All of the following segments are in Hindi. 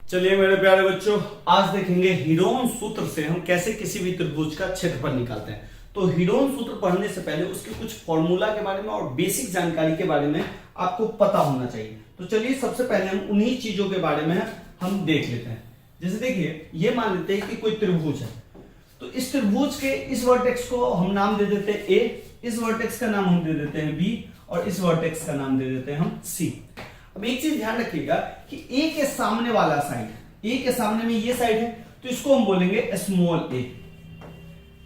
चलिए मेरे प्यारे बच्चों, आज देखेंगे हीरोन सूत्र से हम कैसे किसी भी त्रिभुज का क्षेत्रफल निकालते हैं। तो हीरोन सूत्र पढ़ने से पहले उसके कुछ फॉर्मूला के बारे में और बेसिक जानकारी के बारे में आपको पता होना चाहिए। तो चलिए सबसे पहले हम उन्हीं चीजों के बारे में हम देख लेते हैं। जैसे देखिए, ये मान लेते हैं कि कोई त्रिभुज है, तो इस त्रिभुज के इस वर्टेक्स को हम नाम दे देते हैं ए, इस वर्टेक्स का नाम हम दे देते हैं बी और इस वर्टेक्स का नाम दे देते हैं हम सी। अब एक चीज ध्यान रखिएगा कि ए के सामने वाला साइड, ए के सामने में ये साइड है तो इसको हम बोलेंगे स्मॉल ए।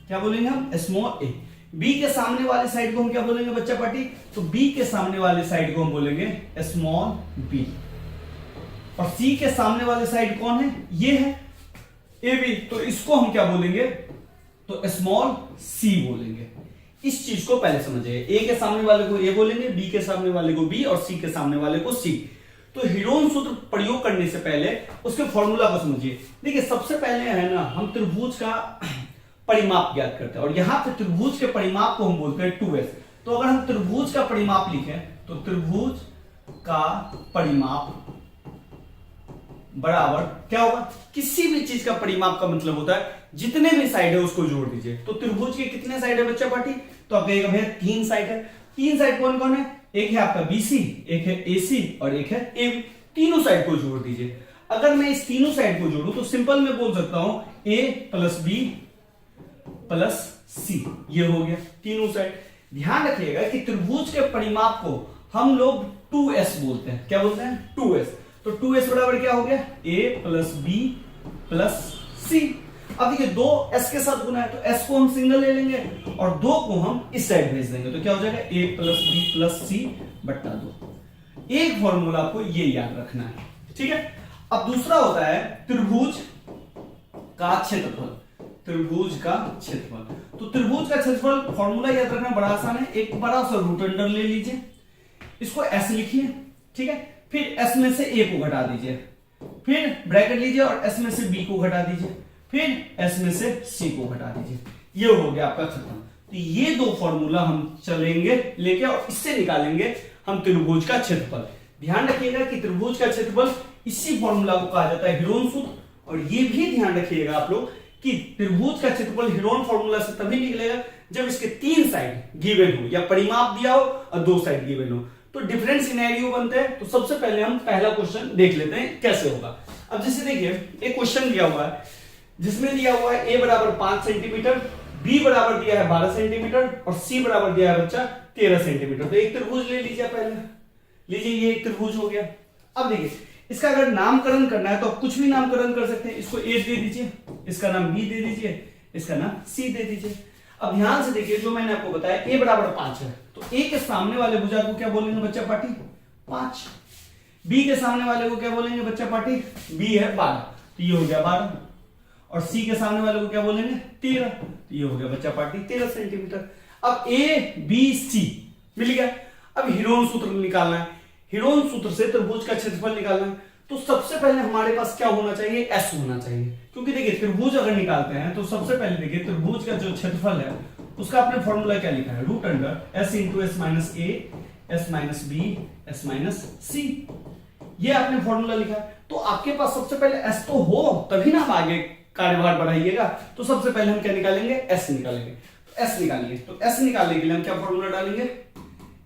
क्या बोलेंगे हम? स्मॉल ए। बी के सामने वाले साइड को हम क्या बोलेंगे बच्चा पार्टी? तो बी के सामने वाले साइड को हम बोलेंगे स्मॉल बी। और सी के सामने वाले साइड कौन है? ये है ए बी, तो इसको हम क्या बोलेंगे? तो स्मॉल सी बोलेंगे। इस चीज को पहले समझिए, ए के सामने वाले को ए बोलेंगे, बी के सामने वाले को बी और सी के सामने वाले को सी। तो हीरोन सूत्र प्रयोग करने से पहले उसके फॉर्मूला को समझिए। देखिए सबसे पहले है ना, हम त्रिभुज का परिमाप ज्ञात करते हैं और यहां पे त्रिभुज के परिमाप को हम बोलते हैं 2s। तो अगर हम त्रिभुज का परिमाप लिखें तो त्रिभुज का परिमाप बराबर क्या होगा? किसी भी चीज का परिमाप का मतलब होता है जितने भी साइड है उसको जोड़ दीजिए। तो त्रिभुज के कितने साइड है बच्चा पार्टी? तो आप कहेगा भैया 3 साइड है। 3 साइड कौन कौन है? एक है आपका बीसी, एक है एसी और एक है एबी। तीनों साइड को जोड़ दीजिए। अगर मैं इस तीनों साइड को जोड़ूं तो सिंपल में बोल सकता हूं ए प्लस बी प्लस सी, ये हो गया तीनों साइड। ध्यान रखिएगा कि त्रिभुज के परिमाप को हम लोग 2s बोलते हैं। क्या बोलते हैं? 2s। तो 2s बराबर क्या हो गया? a प्लस बी प्लस सी। अब देखिए 2s के साथ गुना है तो s को हम सिंगल ले लेंगे और 2 को हम इस साइड भेज देंगे, तो क्या हो जाएगा? a प्लस बी प्लस सी बट्टा 2। एक फॉर्मूला आपको ये याद रखना है, ठीक है। अब दूसरा होता है त्रिभुज का क्षेत्रफल। त्रिभुज का क्षेत्रफल, तो त्रिभुज का क्षेत्रफल फॉर्मूला याद रखना बड़ा आसान है। एक बड़ा सा रूट अंडर ले लीजिए, इसको s लिखिए, ठीक है। फिर s में से a को घटा दीजिए, फिर ब्रैकेट लीजिए और s में से b को घटा दीजिए, फिर s में से c को घटा दीजिए। ये हो गया आपका क्षेत्रफल। तो ये दो फॉर्मूला हम चलेंगे लेके और इससे निकालेंगे हम त्रिभुज का क्षेत्रफल। ध्यान रखिएगा कि त्रिभुज का क्षेत्रफल इसी फॉर्मूला को कहा जाता है हीरोन सूत्र। और ये भी ध्यान रखिएगा आप लोग कि त्रिभुज का क्षेत्रफल हीरोन फॉर्मूला से तभी निकलेगा जब इसके 3 साइड गिवन हो या परिमाप दिया हो और 2 साइड गिवन हो। तो डिफरेंट सिनेरियो बनते हैं। तो सबसे पहले हम पहला क्वेश्चन देख लेते हैं कैसे होगा। अब जैसे देखिए एक क्वेश्चन दिया हुआ है जिसमें दिया हुआ है a बराबर 5 सेंटीमीटर, b बराबर दिया है 12 सेंटीमीटर और c बराबर दिया है बच्चा 13 सेंटीमीटर। तो एक त्रिभुज ले लीजिए, पहले लीजिए, ये एक त्रिभुज हो गया। अब देखिए इसका अगर नामकरण करना है तो आप कुछ भी नामकरण कर सकते हैं। इसको a दे दीजिए, इसका नाम b दे दीजिए, इसका नाम c दे दीजिए। अब ध्यान से देखिए, जो मैंने आपको बताया a बराबर 5 है तो a के सामने वाले भुजा को क्या बोलेंगे बच्चा पार्टी? 5। b के सामने वाले को क्या बोलेंगे बच्चा पार्टी? b है 12, तो ये हो गया 12। और c के सामने वाले को क्या बोलेंगे? 13, तो ये हो गया बच्चा पार्टी 13 सेंटीमीटर। अब a b c मिल गया। अब हीरोन सूत्र निकालना है। हीरोन सूत्र से त्रिभुज का क्षेत्रफल निकालना है। तो सबसे पहले हमारे पास क्या होना चाहिए? s होना चाहिए, क्योंकि देखिए त्रिभुज अगर निकालते हैं तो सबसे पहले देखिए त्रिभुज का जो क्षेत्रफल है उसका आपने फॉर्मूला क्या लिखा है? Root under s into s minus a s minus b s minus c. ये आपने फॉर्मूला लिखा है। तो आपके पास सबसे पहले s तो हो तभी ना आप आगे कार्यभार बढ़ाइएगा। तो सबसे पहले हम क्या निकालेंगे? s निकालेंगे। तो s निकालिए। तो s निकालने के लिए हम क्या फॉर्मूला डालेंगे?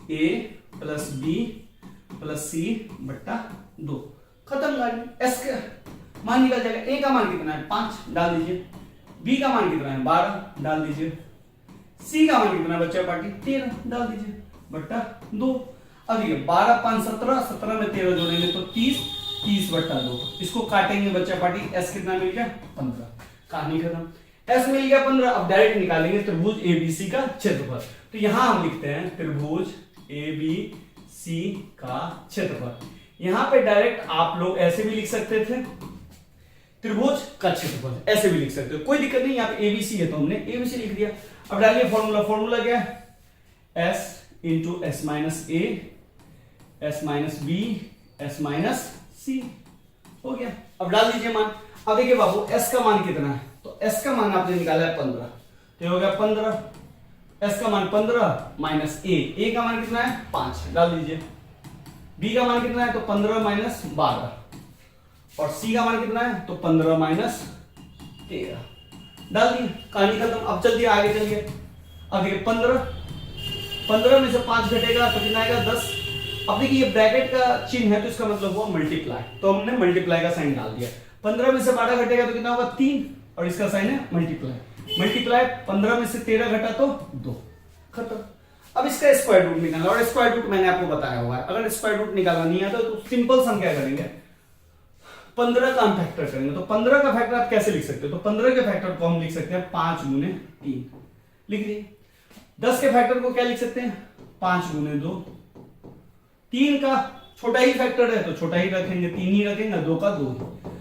a प्लस बी प्लस सी बट्टा 2। खत्म गाड़ी। s का मान निकल जाएगा। a का मान कितना है? 5, डाल दीजिए। b का मान कितना है? 12, डाल दीजिए। c का मान कितना है बच्चा पार्टी? 13, डाल दीजिए बट्टा 2। अब देखिए 12 5 17, 17 में 13 जोड़ेंगे तो 30, 30 बट्टा 2। इसको काटेंगे बच्चा पार्टी। s कितना मिल गया? 15। कहानी खत्म। s मिल गया 15। अब डायरेक्ट निकालेंगे त्रिभुज एबीसी का क्षेत्रफल। तो यहां हम लिखते हैं त्रिभुज एबीसी का क्षेत्रफल। यहां पे डायरेक्ट आप लोग ऐसे भी लिख सकते थे, त्रिभुज का क्षेत्रफल, ऐसे भी लिख सकते हो, कोई दिक्कत नहीं। यहाँ पे एबीसी है तो हमने एबीसी लिख दिया। अब डालिए फॉर्मूला। फॉर्मूला क्या है? s into s minus a s minus b s minus c हो गया। अब डाल दीजिए मान। अब देखिए बाबू s का मान कितना है? तो s का मान आपने निकाला है 15, तो हो गया 15। s का मान 15 माइनस a का मान कितना है? 5, डाल दीजिए। b का मान कितना है? तो 15 माइनस 12 और सी का मान कितना है, तो 15 माइनस 13 डाल दिए, कहानी खत्म। अब चल दिया आगे, चलिए अब देखिए 15 में से 5 घटेगा तो कितना आएगा 10। अब देखिए ये ब्रैकेट का चिन्ह है तो इसका मतलब हुआ मल्टीप्लाई, तो हमने मल्टीप्लाई का साइन डाल दिया। 15 में से 12 घटेगा तो कितना होगा 3 और इसका साइन है मल्टीप्लाई। मल्टीप्लाई 15 में से 13 घटा तो 2, खत्म। अब इसका स्क्वायर रूट निकालना, और स्क्वायर रूट मैंने आपको बताया हुआ है। अगर स्क्वायर रूट निकालना नहीं आता तो सिंपल सम क्या करेंगे, 15 का हम फैक्टर करेंगे। तो 15 का फैक्टर आप कैसे लिख सकते हो, तो 15 के फैक्टर को हम लिख सकते हैं 5 गुने 3, लिख दिए। 10 के फैक्टर को क्या लिख सकते हैं, 5 गुने 2। 3 का छोटा ही फैक्टर है तो छोटा ही रखेंगे, 3 ही रखेंगे, 2 का 2 ही।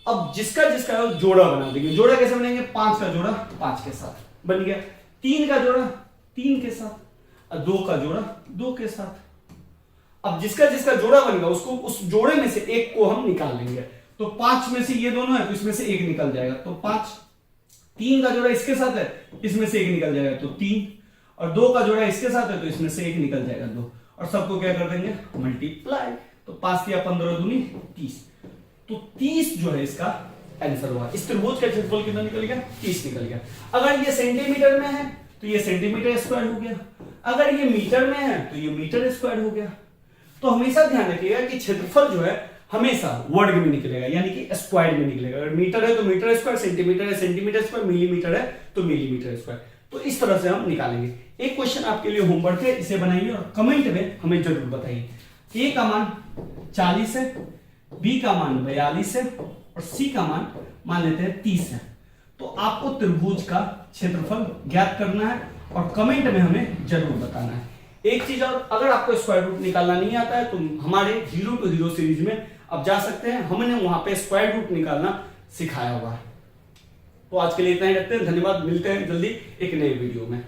अब जिसका जिसका जोड़ा बना देंगे। जोड़ा कैसे बनाएंगे, 5 का जोड़ा 5 के साथ बन गया, 3 का जोड़ा 3 के साथ, और 2 का जोड़ा 2 के साथ। अब जिसका जिसका जोड़ा बनेगा उसको, उस जोड़े में से एक को हम निकाल लेंगे। तो 5 में से ये दोनों है तो इसमें से एक निकल जाएगा, तो 5। 3 का जोड़ा इसके साथ है, इसमें से एक निकल जाएगा तो 3, और 2 का जोड़ा इसके साथ है तो इसमें से एक निकल जाएगा 2, और सबको क्या कर देंगे मल्टीप्लाई। तो 5 या 15 दूनी 30, तो 30 जो है इसका आंसर हुआ। इस त्रिभुज का क्षेत्रफल कितना निकल गया, 30 निकल गया। अगर ये सेंटीमीटर में है तो ये सेंटीमीटर स्क्वायर हो गया, अगर ये मीटर में है तो ये मीटर स्क्वायर हो गया। तो हमेशा ध्यान रखिएगा कि क्षेत्रफल जो है हमेशा वर्ग में निकलेगा, यानी कि स्क्वायर में निकलेगा। अगर मीटर है तो मीटर स्क्वायर, सेंटीमीटर है सेंटीमीटर स्क्वायर, मिलीमीटर है तो मिलीमीटर स्क्वायर। तो इस तरह से हम निकालेंगे। एक क्वेश्चन आपके लिए होमवर्क है, इसे बनाइए और कमेंट में हमें जरूर बताइए। ए का मान 40 है, बी का मान 42 है और सी का मान लेते हैं 30 है। तो आपको त्रिभुज का क्षेत्रफल ज्ञात करना है और कमेंट में हमें जरूर बताना है। एक चीज और, अगर आपको स्क्वायर रूट निकालना नहीं आता है तो हमारे 0 to 0 सीरीज में आप जा सकते हैं, हमने वहां पे स्क्वायर रूट निकालना सिखाया हुआ है। तो आज के लिए इतना ही रखते हैं, धन्यवाद। मिलते हैं जल्दी एक नए वीडियो में।